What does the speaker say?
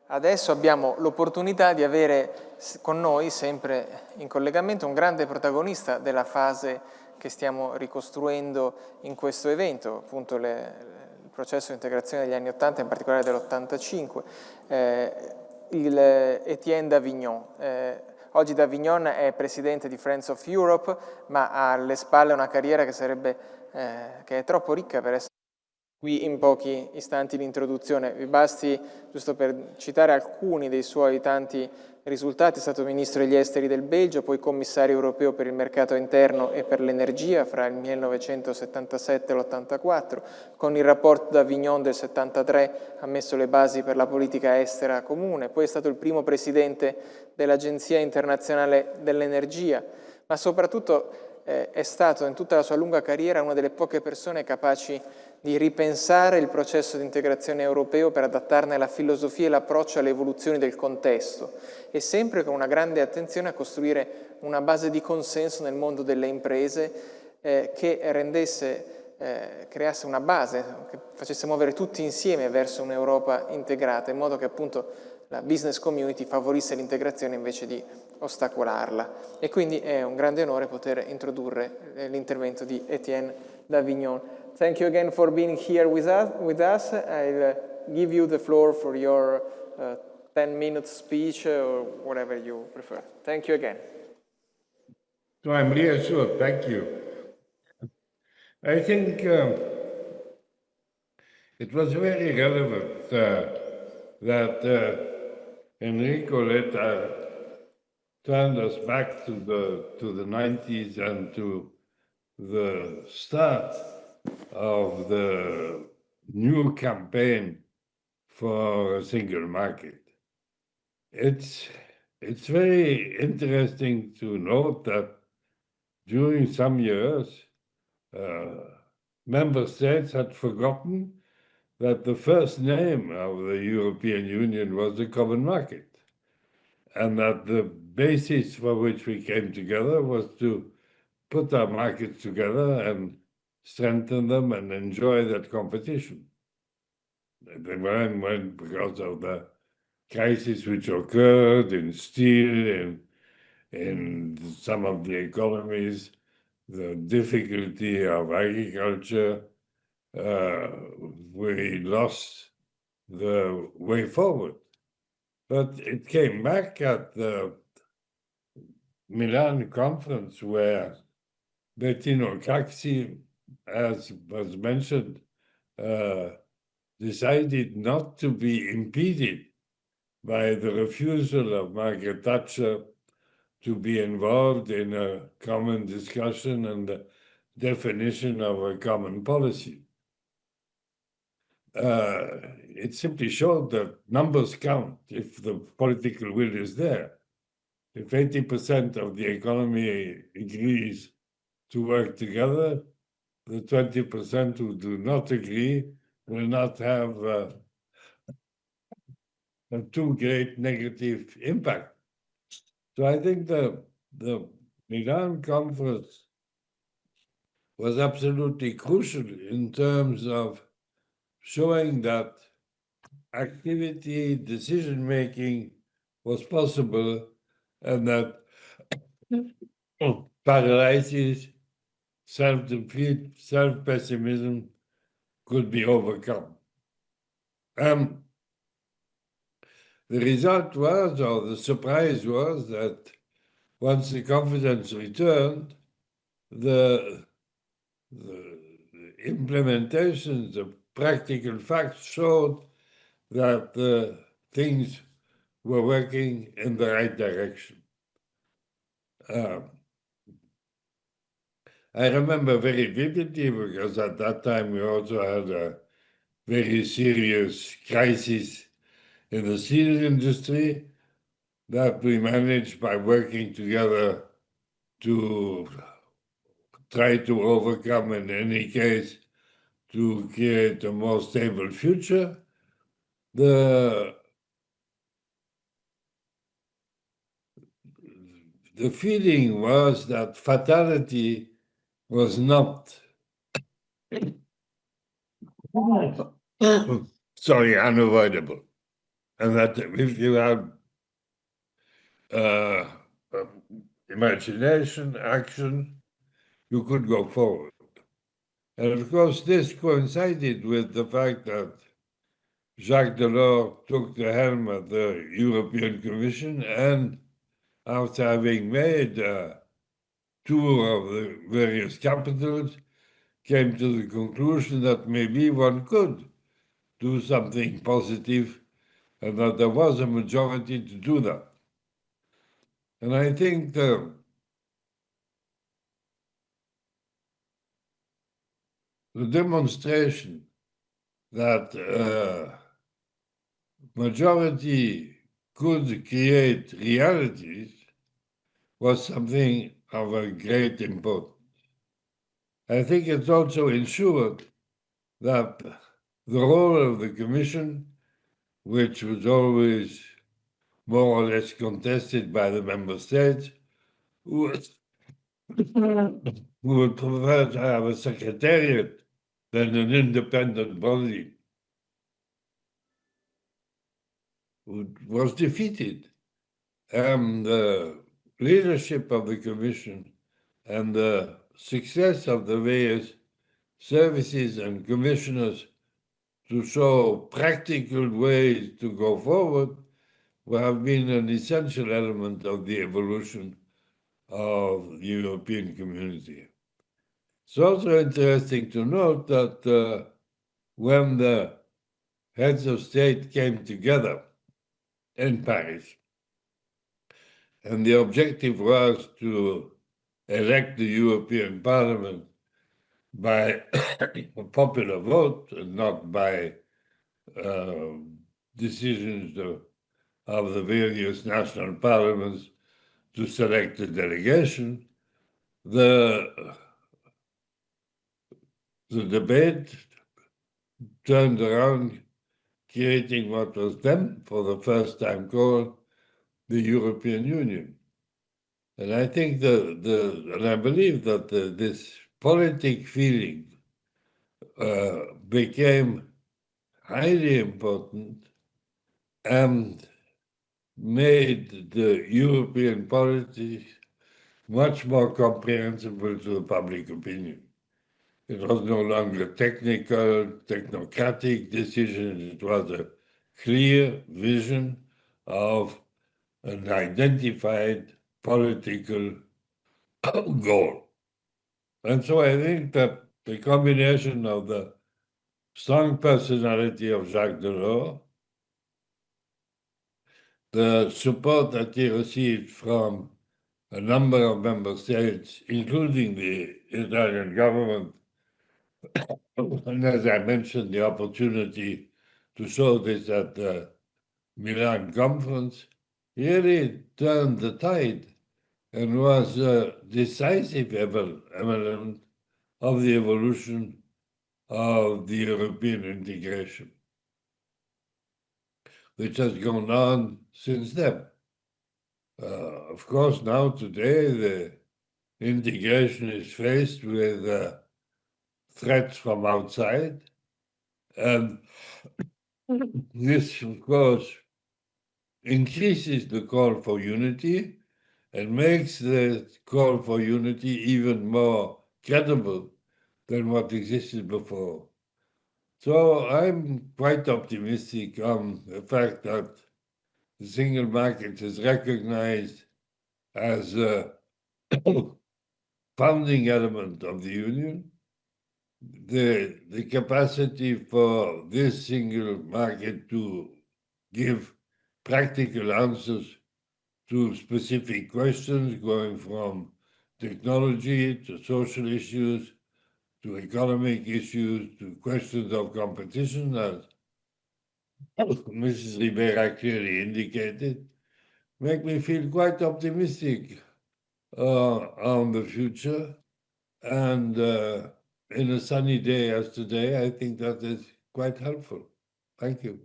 Adesso abbiamo l'opportunità di avere con noi, sempre in collegamento, un grande protagonista della fase che stiamo ricostruendo in questo evento, appunto il processo di integrazione degli anni 80, in particolare dell'85, il Etienne Davignon. Oggi Davignon è presidente di Friends of Europe, ma ha alle spalle una carriera che è troppo ricca per essere qui in pochi istanti di introduzione. Vi basti, giusto per citare alcuni dei suoi tanti risultati, è stato Ministro degli Esteri del Belgio, poi Commissario europeo per il mercato interno e per l'energia fra il 1977 e l'84, con il rapporto d'Avignon del 73 ha messo le basi per la politica estera comune, poi è stato il primo Presidente dell'Agenzia internazionale dell'energia, ma soprattutto è stato in tutta la sua lunga carriera una delle poche persone capaci di ripensare il processo di integrazione europeo per adattarne la filosofia e l'approccio alle evoluzioni del contesto e sempre con una grande attenzione a costruire una base di consenso nel mondo delle imprese che creasse una base, che facesse muovere tutti insieme verso un'Europa integrata, in modo che appunto la business community favorisse l'integrazione invece di ostacolarla. E quindi è un grande onore poter introdurre l'intervento di Etienne Davignon. Thank you again for being here with us. I'll give you the floor for your 10-minute speech or whatever you prefer. Thank you again. So I'm reassured. Thank you. I think it was very relevant that Enrico turned us back to the 90s and to the start of the new campaign for a single market. It's very interesting to note that during some years, member states had forgotten that the first name of the European Union was the common market, and that the basis for which we came together was to put our markets together and strengthen them and enjoy that competition. When because of the crisis which occurred in steel, in some of the economies, the difficulty of agriculture, we lost the way forward. But it came back at the Milan conference where Bettino Craxi, as was mentioned, decided not to be impeded by the refusal of Margaret Thatcher to be involved in a common discussion and the definition of a common policy. It simply showed that numbers count if the political will is there. If 80% of the economy agrees to work together, the 20% who do not agree will not have a too great negative impact. So I think the Milan conference was absolutely crucial in terms of showing that activity, decision-making was possible and that paralysis, self-defeat, self-pessimism could be overcome. The result was, or the surprise was, that once the confidence returned, the implementations, the practical facts showed that things were working in the right direction. I remember very vividly, because at that time we also had a very serious crisis in the steel industry that we managed by working together to try to overcome, in any case, to create a more stable future. The feeling was that fatality was not unavoidable. and that if you have uh, imagination, action, you could go forward. And of course, this coincided with the fact that Jacques Delors took the helm of the European Commission, and after having made a tour of the various capitals, came to the conclusion that maybe one could do something positive and that there was a majority to do that. And I think the demonstration that majority could create realities was something of a great importance. I think it's also ensured that the role of the Commission, which was always more or less contested by the member states, who would prefer to have a secretariat than an independent body, was defeated. And the leadership of the Commission and the success of the various services and commissioners to show practical ways to go forward will have been an essential element of the evolution of the European community. It's also interesting to note that when the heads of state came together in Paris, and the objective was to elect the European Parliament by a popular vote and not by decisions of the various national parliaments to select a delegation, the debate turned around, creating what was then, for the first time, called the European Union. And I think and I believe that this politic feeling became highly important and made the European politics much more comprehensible to the public opinion. It was no longer technical, technocratic decision. It was a clear vision of an identified political goal. And so I think that the combination of the strong personality of Jacques Delors, the support that he received from a number of member states, including the Italian government, and as I mentioned, the opportunity to show this at the Milan conference, really turned the tide and was a decisive element of the evolution of the European integration, which has gone on since then. Of course, now today, the integration is faced with threats from outside, and this, of course, increases the call for unity and makes the call for unity even more credible than what existed before. So I'm quite optimistic on the fact that the single market is recognized as a founding element of the Union. The capacity for this single market to give practical answers to specific questions, going from technology to social issues, to economic issues, to questions of competition, as Mrs. Rivera clearly indicated, make me feel quite optimistic on the future. And in a sunny day as today, I think that is quite helpful. Thank you.